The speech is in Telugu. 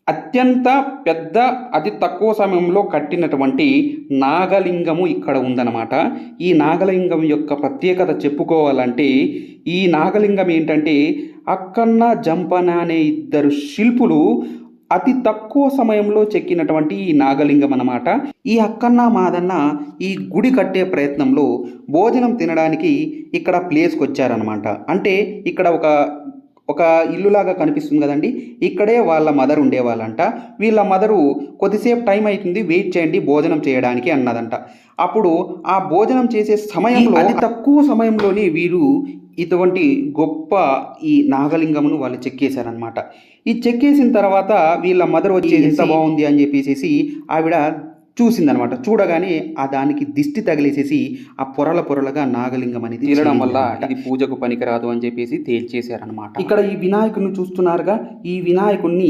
అత్యంత పెద్ద అతి తక్కువ సమయంలో కట్టినటువంటి నాగలింగము ఇక్కడ ఉందన్నమాట. ఈ నాగలింగం యొక్క ప్రత్యేకత చెప్పుకోవాలంటే, ఈ నాగలింగం ఏంటంటే అక్కన్న, జంపన్న అనే ఇద్దరు శిల్పులు అతి తక్కువ సమయంలో చెక్కినటువంటి ఈ నాగలింగం అన్నమాట. ఈ అక్కన్న, మాదన్న ఈ గుడి కట్టే ప్రయత్నంలో భోజనం తినడానికి ఇక్కడ ప్లేస్‌కొచ్చారనమాట. అంటే ఇక్కడ ఒక ఇల్లులాగా కనిపిస్తుంది కదండీ! ఇక్కడే వాళ్ళ మదర్ ఉండేవాళ్ళంట. వీళ్ళ మదరు కొద్దిసేపు టైం అయితుంది వెయిట్ చేయండి భోజనం చేయడానికి అన్నదంట. అప్పుడు ఆ భోజనం చేసే సమయంలో అతి తక్కువ సమయంలోనే వీరు ఇటువంటి గొప్ప ఈ నాగలింగమును వాళ్ళు చెక్కేశారనమాట. ఈ చెక్కేసిన తర్వాత వీళ్ళ మదర్ వచ్చేసి ఎంత బావుంది అని చెప్పేసేసి ఆవిడ చూసిందనమాట. చూడగానే దానికి దిష్టి తగిలేసేసి ఆ పొరలుగా నాగలింగం అనేది తీయడం వల్ల ఇది పూజకు పనికిరాదు అని చెప్పేసి తేల్చేశారనమాట. ఇక్కడ ఈ వినాయకుడిని చూస్తున్నారుగా, ఈ వినాయకుడిని